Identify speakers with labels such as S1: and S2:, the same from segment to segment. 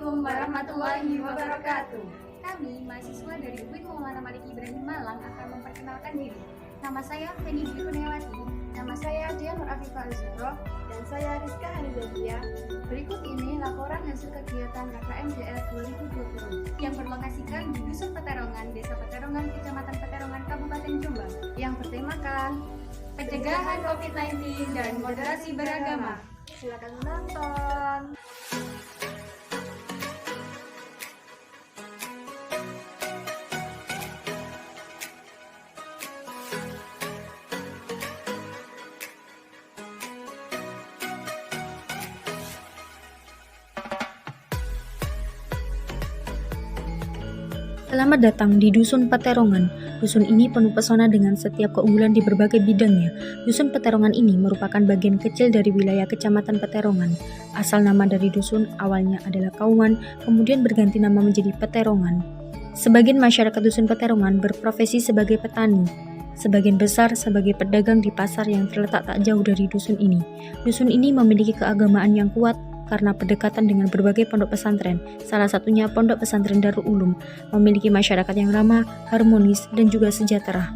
S1: Assalamualaikum warahmatullahi wabarakatuh. Kami, mahasiswa dari UIN Muhammad Malik Ibrahim Malang akan memperkenalkan diri. Nama saya Feni Dwi Kurniawati.
S2: Nama saya Dian Nur Afifah Azharo.
S3: Dan saya Rizka Hanizakia.
S1: Berikut ini laporan hasil kegiatan KKMJF 2020 yang berlokasikan di Dusun Peterongan, Desa Peterongan, Kecamatan Peterongan, Kabupaten Jombang, yang bertemakan pencegahan COVID-19 dan moderasi beragama.
S3: Silakan menonton.
S4: Selamat datang di Dusun Peterongan. Dusun ini penuh pesona dengan setiap keunggulan di berbagai bidangnya. Dusun Peterongan ini merupakan bagian kecil dari wilayah Kecamatan Peterongan. Asal nama dari dusun awalnya adalah Kauman, kemudian berganti nama menjadi Peterongan. Sebagian masyarakat Dusun Peterongan berprofesi sebagai petani. Sebagian besar sebagai pedagang di pasar yang terletak tak jauh dari dusun ini. Dusun ini memiliki keagamaan yang kuat karena berdekatan dengan berbagai pondok pesantren, salah satunya Pondok Pesantren Darul Ulum, memiliki masyarakat yang ramah, harmonis, dan juga sejahtera.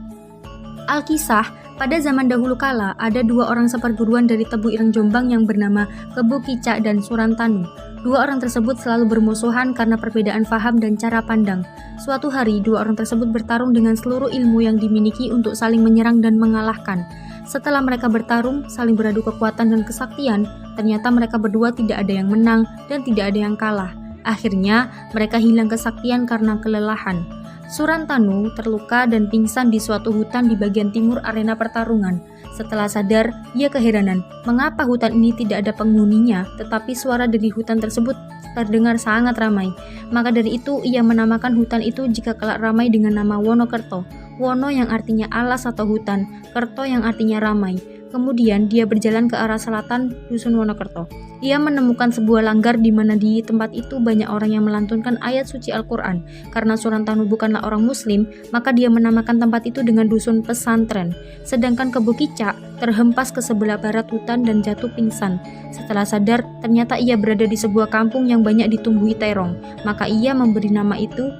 S4: Alkisah, pada zaman dahulu kala, ada dua orang seperguruan dari Tebu Ireng Jombang yang bernama Kebu Kicak dan Surantanu. Dua orang tersebut selalu bermusuhan karena perbedaan faham dan cara pandang. Suatu hari, dua orang tersebut bertarung dengan seluruh ilmu yang dimiliki untuk saling menyerang dan mengalahkan. Setelah mereka bertarung, saling beradu kekuatan dan kesaktian, ternyata mereka berdua tidak ada yang menang dan tidak ada yang kalah. Akhirnya, mereka hilang kesaktian karena kelelahan. Surantanu terluka dan pingsan di suatu hutan di bagian timur arena pertarungan. Setelah sadar, ia keheranan, mengapa hutan ini tidak ada penghuninya, tetapi suara dari hutan tersebut terdengar sangat ramai. Maka dari itu, ia menamakan hutan itu jika kelak ramai dengan nama Wonokerto. Wono yang artinya alas atau hutan, Kerto yang artinya ramai. Kemudian dia berjalan ke arah selatan Dusun Wonokerto. Ia menemukan sebuah langgar di mana di tempat itu banyak orang yang melantunkan ayat suci Al-Quran. Karena Surantanu bukanlah orang muslim, maka dia menamakan tempat itu dengan Dusun Pesantren. Sedangkan Kebu Kicak terhempas ke sebelah barat hutan dan jatuh pingsan. Setelah sadar, ternyata ia berada di sebuah kampung yang banyak ditumbuhi terong. Maka ia memberi nama itu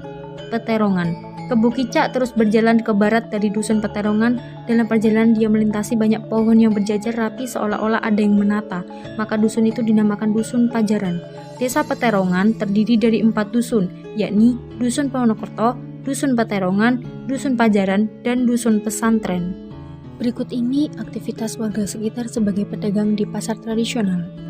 S4: Peterongan. Kebu Kicak terus berjalan ke barat dari Dusun Peterongan. Dalam perjalanan dia melintasi banyak pohon yang berjajar rapi seolah-olah ada yang menata. Maka dusun itu dinamakan Dusun Pajaran. Desa Peterongan terdiri dari 4 dusun, yakni Dusun Wonokerto, Dusun Peterongan, Dusun Pajaran, dan Dusun Pesantren. Berikut ini aktivitas warga sekitar sebagai pedagang di pasar tradisional.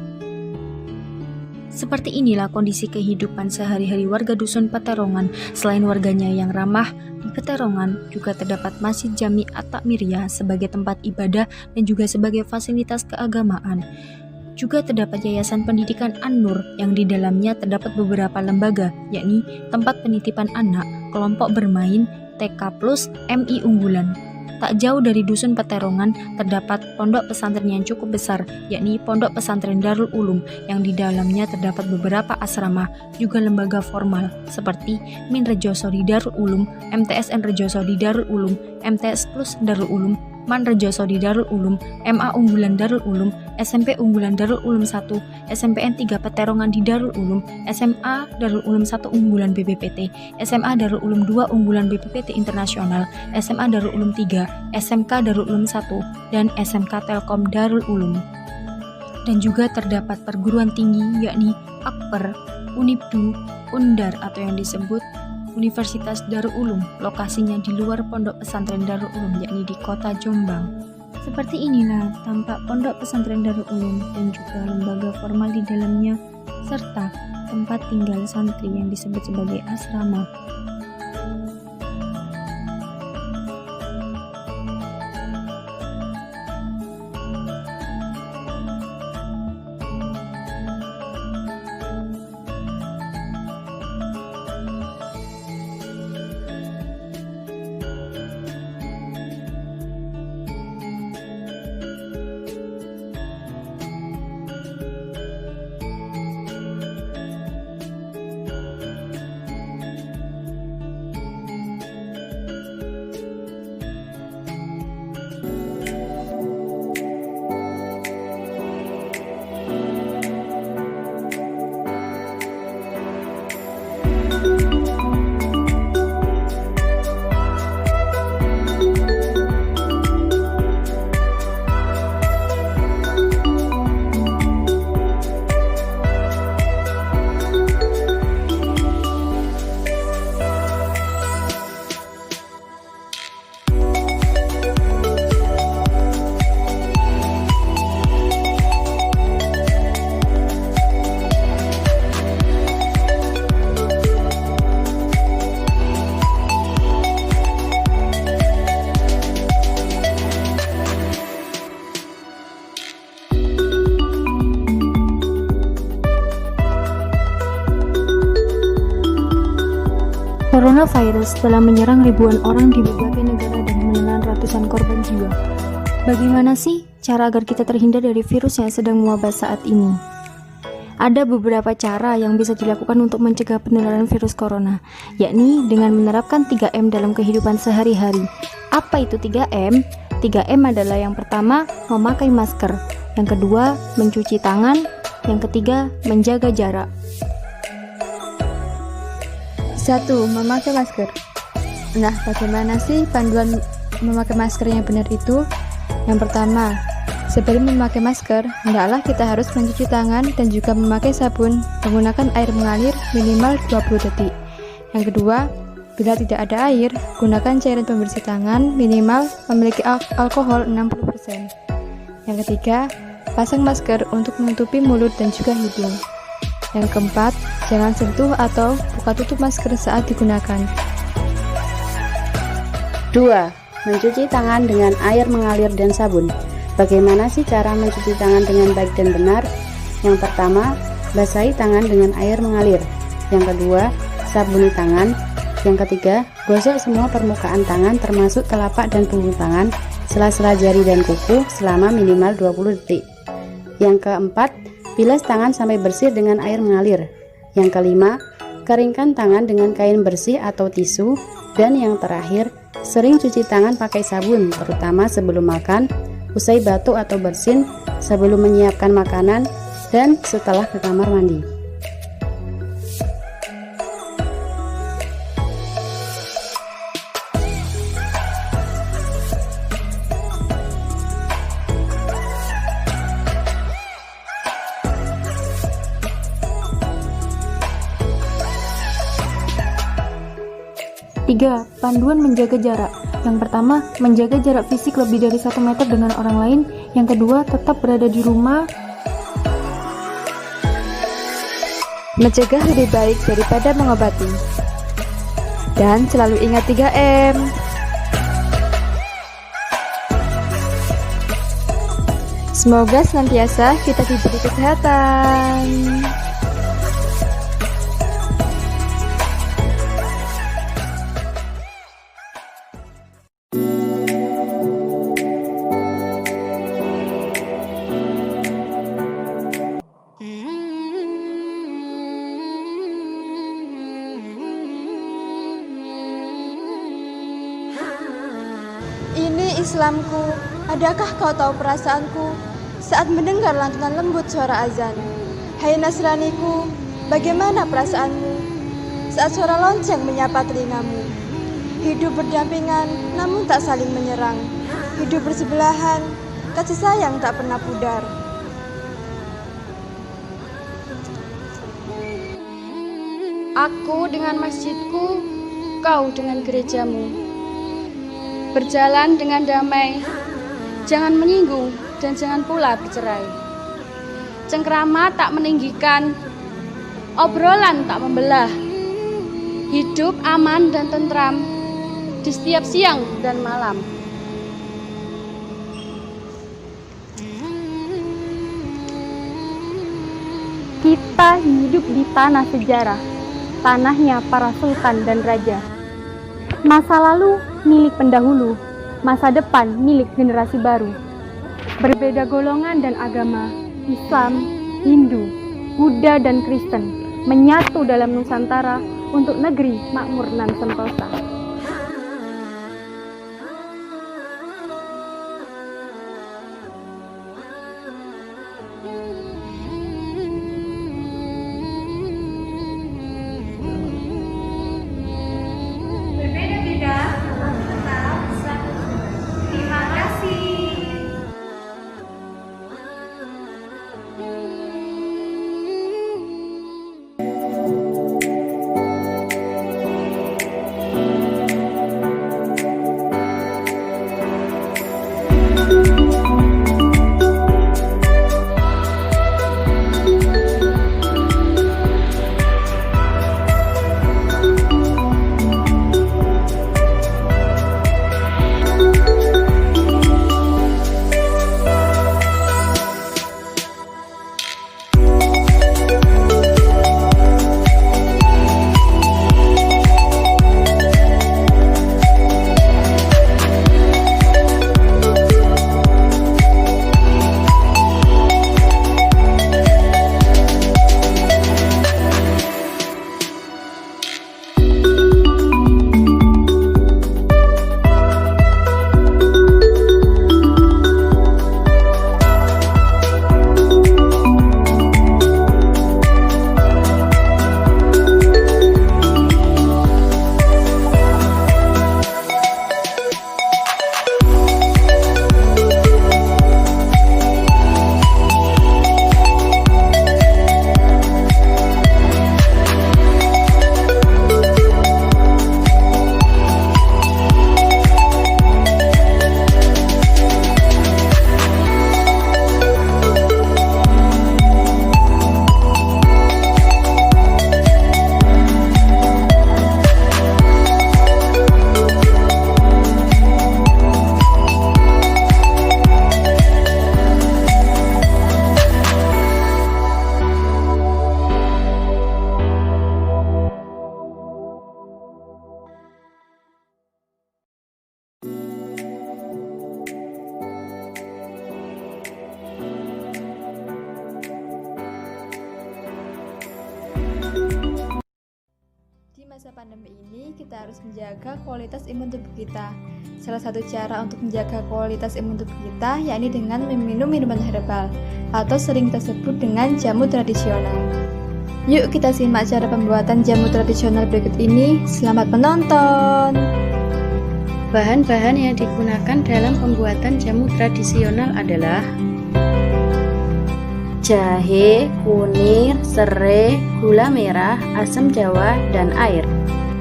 S4: Seperti inilah kondisi kehidupan sehari-hari warga Dusun Peterongan. Selain warganya yang ramah, di Peterongan juga terdapat Masjid Jami At-Takmiriyah sebagai tempat ibadah dan juga sebagai fasilitas keagamaan. Juga terdapat Yayasan Pendidikan An-Nur yang di dalamnya terdapat beberapa lembaga, yakni tempat penitipan anak, kelompok bermain, TK+, MI unggulan. Tak jauh dari Dusun Peterongan terdapat pondok pesantren yang cukup besar, yakni Pondok Pesantren Darul Ulum yang di dalamnya terdapat beberapa asrama, juga lembaga formal seperti Min Rejosodi Darul Ulum, MTSN Rejosodi Darul Ulum, MTS Plus Darul Ulum, Man Rejosodi Darul Ulum, MA Unggulan Darul Ulum, SMP Unggulan Darul Ulum 1, SMPN 3 Peterongan di Darul Ulum, SMA Darul Ulum 1 Unggulan BPPT, SMA Darul Ulum 2 Unggulan BPPT Internasional, SMA Darul Ulum 3, SMK Darul Ulum 1, dan SMK Telkom Darul Ulum. Dan juga terdapat perguruan tinggi yakni Akper, Unibdu, Undar atau yang disebut Universitas Darul Ulum, lokasinya di luar Pondok Pesantren Darul Ulum, yakni di kota Jombang. Seperti inilah tampak Pondok Pesantren Darul Ulum dan juga lembaga formal di dalamnya, serta tempat tinggal santri yang disebut sebagai asrama. Coronavirus telah menyerang ribuan orang di berbagai negara dan menelan ratusan korban jiwa. Bagaimana sih cara agar kita terhindar dari virus yang sedang mewabah saat ini? Ada beberapa cara yang bisa dilakukan untuk mencegah penularan virus corona, yakni dengan menerapkan 3M dalam kehidupan sehari-hari. Apa itu 3M? 3M adalah yang pertama, memakai masker, yang kedua, mencuci tangan, yang ketiga, menjaga jarak.
S2: 1. Memakai masker. Nah, bagaimana sih panduan memakai masker yang benar itu? Yang pertama, sebelum memakai masker, hendaklah kita harus mencuci tangan dan juga memakai sabun menggunakan air mengalir minimal 20 detik. Yang kedua, bila tidak ada air, gunakan cairan pembersih tangan minimal memiliki alkohol 60%. Yang ketiga, pasang masker untuk menutupi mulut dan juga hidung. Yang keempat, jangan sentuh atau buka tutup masker saat digunakan.
S5: 2. Mencuci tangan dengan air mengalir dan sabun. Bagaimana sih cara mencuci tangan dengan baik dan benar? Yang pertama, basahi tangan dengan air mengalir. Yang kedua, sabuni tangan. Yang ketiga, gosok semua permukaan tangan termasuk telapak dan punggung tangan, sela-sela jari dan kuku selama minimal 20 detik. Yang keempat, bilas tangan sampai bersih dengan air mengalir. Yang kelima, keringkan tangan dengan kain bersih atau tisu. Dan yang terakhir, sering cuci tangan pakai sabun, terutama sebelum makan, usai batuk atau bersin, sebelum menyiapkan makanan, dan setelah ke kamar mandi.
S4: Tiga, panduan menjaga jarak. Yang pertama, menjaga jarak fisik lebih dari 1 meter dengan orang lain. Yang kedua, tetap berada di rumah.
S2: Mencegah lebih baik daripada mengobati. Dan selalu ingat 3M. Semoga senantiasa kita diberi kesehatan.
S3: Ini Islamku, adakah kau tahu perasaanku saat mendengar lantunan lembut suara azan? Hai Nasraniku, bagaimana perasaanmu saat suara lonceng menyapa telingamu? Hidup berdampingan namun tak saling menyerang. Hidup bersebelahan, kasih sayang tak pernah pudar.
S1: Aku dengan masjidku, kau dengan gerejamu. Berjalan dengan damai, jangan menyinggung dan jangan pula bercerai. Cengkrama tak meninggikan, obrolan tak membelah. Hidup aman dan tentram di setiap siang dan malam.
S4: Kita hidup di tanah sejarah, tanahnya para sultan dan raja. Masa lalu milik pendahulu, masa depan milik generasi baru. Berbeda golongan dan agama, Islam, Hindu, Buddha dan Kristen menyatu dalam Nusantara untuk negeri makmur nan sentosa.
S1: Berbeda-beda, tetap satu. Terima kasih.
S2: pandemi ini kita harus menjaga kualitas imun tubuh kita. Salah satu cara untuk menjaga kualitas imun tubuh kita yakni dengan meminum minuman herbal atau sering kita sebut dengan jamu tradisional. Yuk kita simak cara pembuatan jamu tradisional berikut ini. Selamat menonton.
S5: Bahan-bahan yang digunakan dalam pembuatan jamu tradisional adalah jahe, kunir, serai, gula merah, asam jawa, dan air.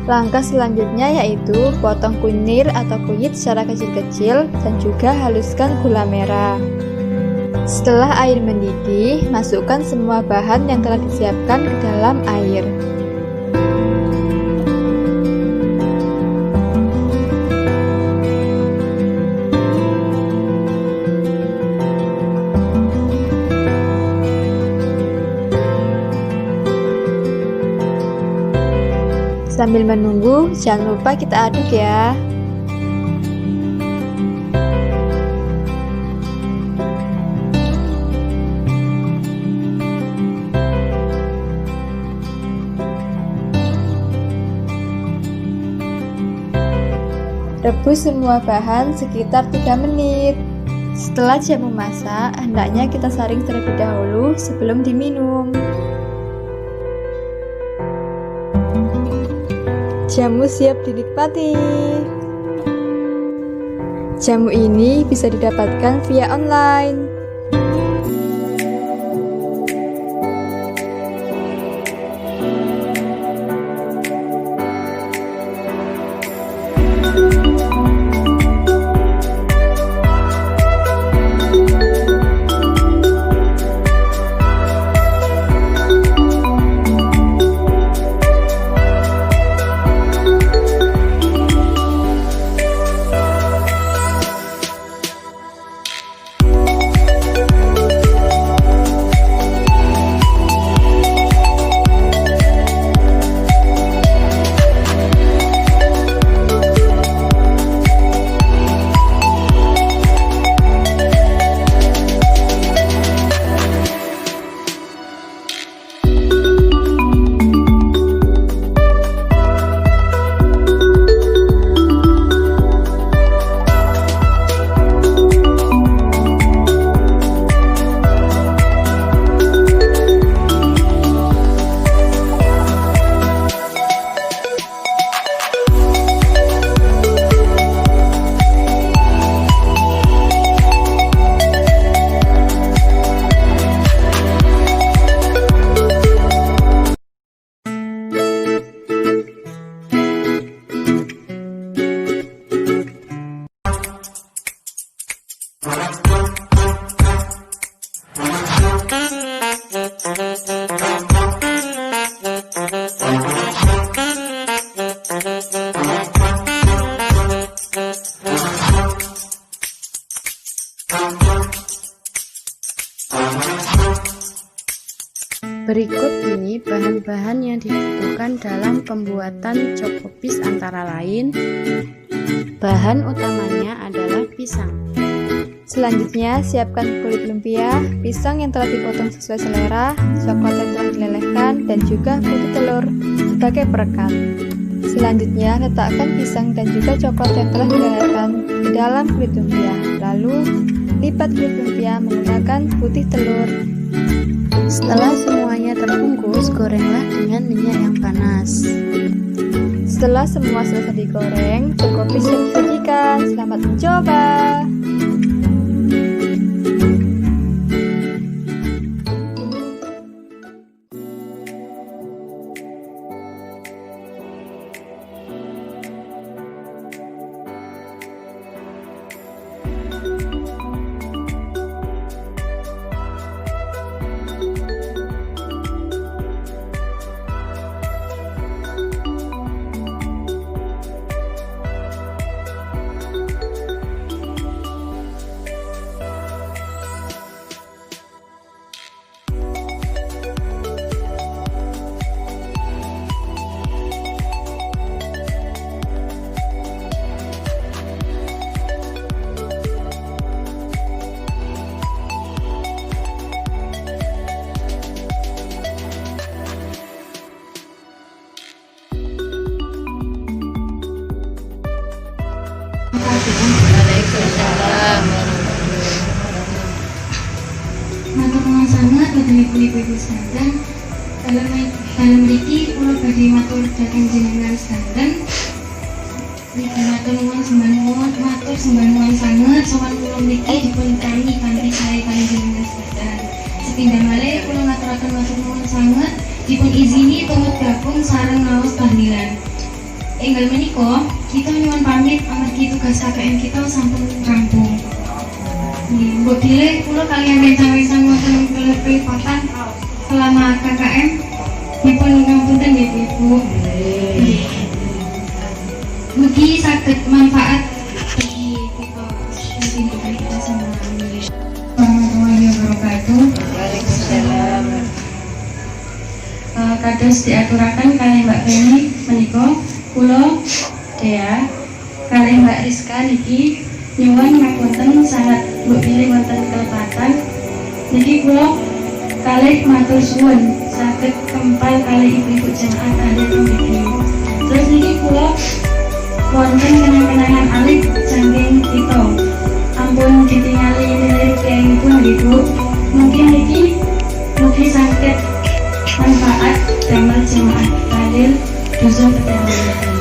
S2: Langkah selanjutnya yaitu potong kunir atau kunyit secara kecil-kecil dan juga haluskan gula merah. Setelah air mendidih, masukkan semua bahan yang telah disiapkan ke dalam air. Sambil menunggu, jangan lupa kita aduk ya. Rebus semua bahan sekitar 3 menit. Setelah jamu masak, hendaknya kita saring terlebih dahulu sebelum diminum. Jamu siap dinikmati. Jamu ini bisa didapatkan via online.
S5: Berikut ini bahan-bahan yang dibutuhkan dalam pembuatan cokopis antara lain. Bahan utamanya adalah pisang.
S2: Selanjutnya, siapkan kulit lumpia, pisang yang telah dipotong sesuai selera, coklat yang telah dilelehkan, dan juga putih telur sebagai perekat. Selanjutnya, letakkan pisang dan juga coklat yang telah dilelehkan di dalam kulit lumpia. Lalu, lipat kulit lumpia menggunakan putih telur.
S5: Setelah semuanya terbungkus, gorenglah dengan minyak yang panas.
S2: Setelah semua selesai digoreng, cokopis siap disajikan. Selamat mencoba!
S1: nuwun sanget dhateng ibu-ibu sedanten. Dalam mriki kula badhe matur dhateng jenengan sedanten. Matur nuwun sanget sowan kula mriki dipun kami kanthi sae kaliyan jenengan sedanten. Sepindhah malih kula ngaturaken matur nuwun sanget dipun izini tumut gabung sareng ngaos tahlilan. Enggal menika kita nyuwun pamit amargi tugas KKN kita sampun rampung. Mbok bilih kula kaliyan rencang-rencang wonten kelepatan selama KKN dipun ngapunten nggih Ibu. Mugi saged manfaat bagi kita pendidikan kita semua. Warahmatullahi wabarakatuh. Waalaikumsalam. Kados diaturaken kalih Mbak Feni menika kula Dea kalih Mbak Rizka niki nyuwun ngapunten sangat mbok pilih wonten kelepatan niki kula kalih matur suwun saged kempal kalih ibu-ibu jemaah kalih mriki. Terus niki kula wonten kenang-kenangan alit saking kita. Ampun ditingali lirik kengipun Ibu. Mungkin niki mugi saged manfaat damel jemaah kalih dusun Peterongan.